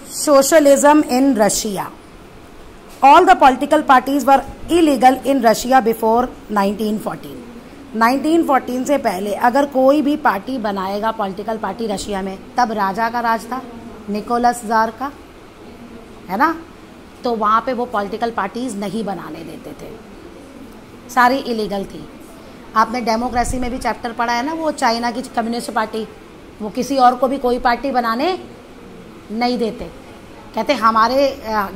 Socialism in Russia. All the political parties were illegal in Russia before 1914. 1914 से पहले अगर कोई भी पार्टी बनाएगा पॉलिटिकल पार्टी रशिया में, तब राजा का राज था, निकोलस जार का, है ना, तो वहाँ पे वो पॉलिटिकल पार्टीज नहीं बनाने देते थे, सारी इलीगल थी। आपने डेमोक्रेसी में भी चैप्टर पढ़ा है ना, वो चाइना की कम्युनिस्ट पार्टी, वो किसी और को भी कोई पार्टी बनाने नहीं देते, कहते हमारे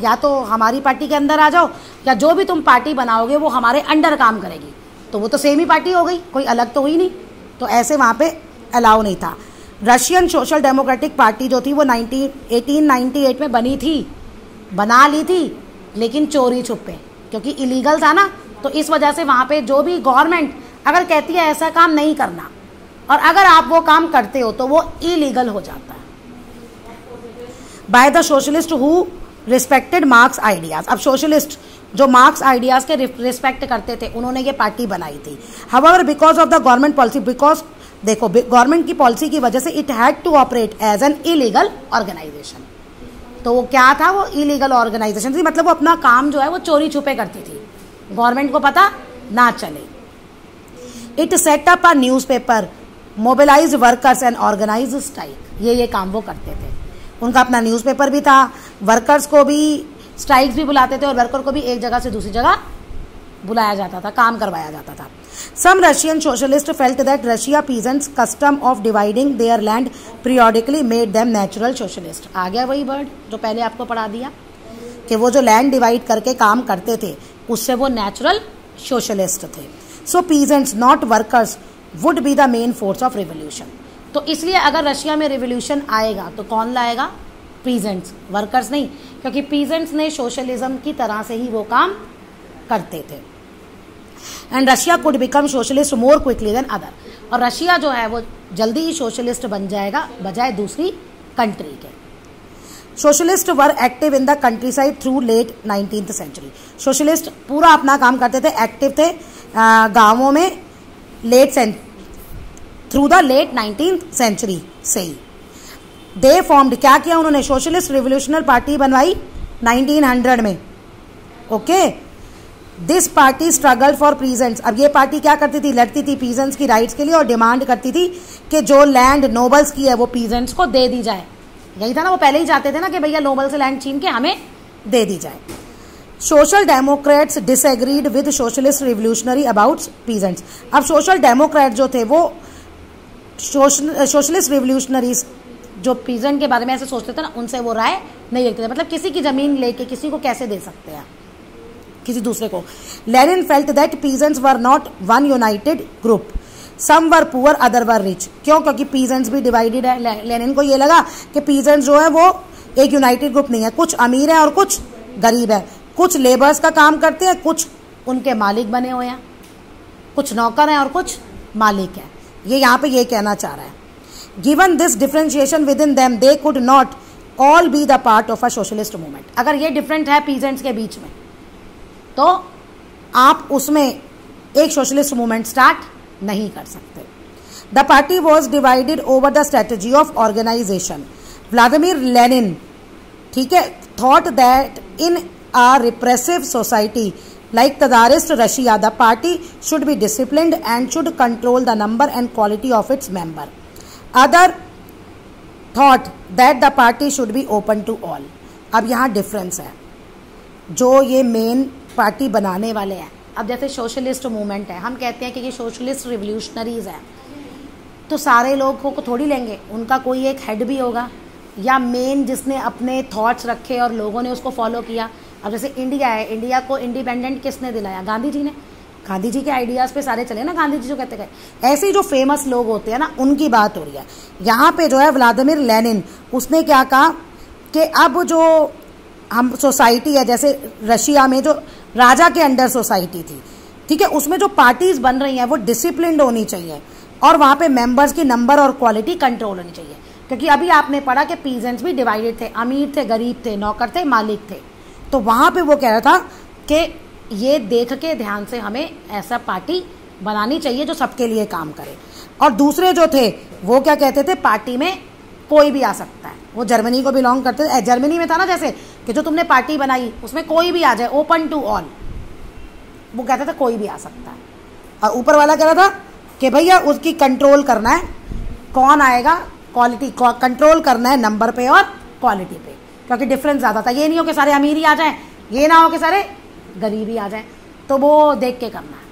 या तो हमारी पार्टी के अंदर आ जाओ या जो भी तुम पार्टी बनाओगे वो हमारे अंडर काम करेगी, तो वो तो सेम ही पार्टी हो गई, कोई अलग तो हुई नहीं, तो ऐसे वहाँ पे अलाउ नहीं था। रशियन सोशल डेमोक्रेटिक पार्टी जो थी वो 1898 में बनी थी, बना ली थी, लेकिन चोरी छुपे, क्योंकि इलीगल था ना, तो इस वजह से वहाँ पे जो भी गवर्नमेंट अगर कहती है ऐसा काम नहीं करना और अगर आप वो काम करते हो तो वो इलीगल हो जाता है। By the socialist who respected Marx ideas, अब सोशलिस्ट जो मार्क्स आइडियाज के रिस्पेक्ट करते थे उन्होंने ये पार्टी बनाई थी। However because of the government policy, because देखो गवर्नमेंट की पॉलिसी की वजह से it had to operate as an illegal organization, तो वो क्या था, वो इलीगल ऑर्गेनाइजेशन थी, मतलब वो अपना काम जो है वो चोरी छुपे करती थी, गवर्नमेंट को पता ना चले। It set up a newspaper, mobilize workers and organize strike, ये काम वो करते थे। उनका अपना न्यूज़पेपर भी था, वर्कर्स को भी स्ट्राइक्स भी बुलाते थे और वर्कर को भी एक जगह से दूसरी जगह बुलाया जाता था, काम करवाया जाता था। Some Russian socialist felt that Russia peasants custom of dividing their land periodically made them natural socialist. आ गया वही वर्ड जो पहले आपको पढ़ा दिया कि वो जो लैंड डिवाइड करके काम करते थे उससे वो नेचुरल सोशलिस्ट थे। So peasants not workers would be the main force of revolution, तो इसलिए अगर रशिया में रिवोल्यूशन आएगा तो कौन लाएगा, पीजेंट्स, वर्कर्स नहीं, क्योंकि पीजेंट्स ने सोशलिज्म की तरह से ही वो काम करते थे। And Russia could become socialist more quickly than other, और रशिया जो है वो जल्दी ही सोशलिस्ट बन जाएगा बजाय दूसरी कंट्री के। Socialist were active in the countryside through late 19th century, socialist पूरा अपना काम करते थे, एक्टिव थे गांवों में through the late 19th century से ही। दे फॉर्म्ड, क्या किया उन्होंने, सोशलिस्ट रिवोल्यूशनरी पार्टी बनवाई 1900 में, okay. This party struggle for peasants, अब ये पार्टी क्या करती थी, लड़ती थी पीजेंट्स की राइट्स के लिए और डिमांड करती थी कि जो लैंड नोबल्स की है वो पीजेंट्स को दे दी जाए, यही था ना, वो पहले ही चाहते थे ना कि भैया नोबल से लैंड छीन के हमें दे दी जाए। Social Democrats disagreed with socialist revolutionary about peasants, अब सोशल डेमोक्रेट जो थे वो सोशलिस्ट रिवोल्यूशनरीज जो पीजेंट के बारे में ऐसे सोचते थे ना, उनसे वो राय नहीं रखते थे, मतलब किसी की जमीन लेके किसी को कैसे दे सकते हैं किसी दूसरे को। Lenin felt that peasants were not one united group, some were poor other were rich, क्यों, क्योंकि पीजेंट्स भी डिवाइडेड है। लेनिन को ये लगा कि पीजेंट्स जो है वो एक यूनाइटेड ग्रुप नहीं है, कुछ अमीर है और कुछ गरीब है, कुछ लेबर्स का काम करते हैं, कुछ उनके मालिक बने हुए हैं, कुछ नौकर हैं और कुछ मालिक हैं, ये यहाँ पे ये कहना चाह रहा है। Given this differentiation with in them they could not all be the part of a socialist movement, अगर ये डिफरेंट है पीजेंट्स के बीच में तो आप उसमें एक सोशलिस्ट मूवमेंट स्टार्ट नहीं कर सकते। The party was divided over the strategy of organization. Vladimir Lenin, ठीक है, thought that in a repressive society like Tsarist Russia, the party should be disciplined and should control the number and quality of its member. Other thought that the party should be open to all. अब यहाँ difference है, जो ये main party बनाने वाले हैं, अब जैसे सोशलिस्ट मूवमेंट है, हम कहते हैं कि ये सोशलिस्ट रिवोल्यूशनरीज है, तो सारे लोग को थोड़ी लेंगे, उनका कोई एक हेड भी होगा या मेन जिसने अपने थॉट्स रखे और लोगों ने उसको फॉलो किया। अब जैसे इंडिया है, इंडिया को इंडिपेंडेंट किसने दिलाया, गांधी जी ने, गांधी जी के आइडियाज़ पे सारे चले ना, गांधी जी जो कहते गए, ऐसे ही जो फेमस लोग होते हैं ना उनकी बात हो रही है यहाँ पे। जो है व्लादिमीर लेनिन, उसने क्या कहा कि अब जो हम सोसाइटी है, जैसे रशिया में जो राजा के अंडर सोसाइटी थी, ठीक है, उसमें जो पार्टीज बन रही हैं वो डिसिप्लिन्ड होनी चाहिए और वहाँ पे मेंबर्स की नंबर और क्वालिटी कंट्रोल होनी चाहिए, क्योंकि अभी आपने पढ़ा कि पीजेंट्स भी डिवाइडेड थे, अमीर थे, गरीब थे, नौकर थे, मालिक थे, तो वहाँ पे वो कह रहा था कि ये देख के ध्यान से हमें ऐसा पार्टी बनानी चाहिए जो सबके लिए काम करे। और दूसरे जो थे वो क्या कहते थे, पार्टी में कोई भी आ सकता है। वो जर्मनी को बिलोंग करते थे। जर्मनी में था ना जैसे कि जो तुमने पार्टी बनाई उसमें कोई भी आ जाए, ओपन टू ऑल, वो कहते थे कोई भी आ सकता है। और ऊपर वाला कह रहा था कि भैया उसकी कंट्रोल करना है, कौन आएगा, क्वालिटी कंट्रोल करना है नंबर पे और क्वालिटी पे, क्योंकि डिफरेंस ज़्यादा था। ये नहीं हो कि सारे अमीर ही आ जाएं, ये ना हो कि सारे गरीब ही आ जाएं, तो वो देख के करना है।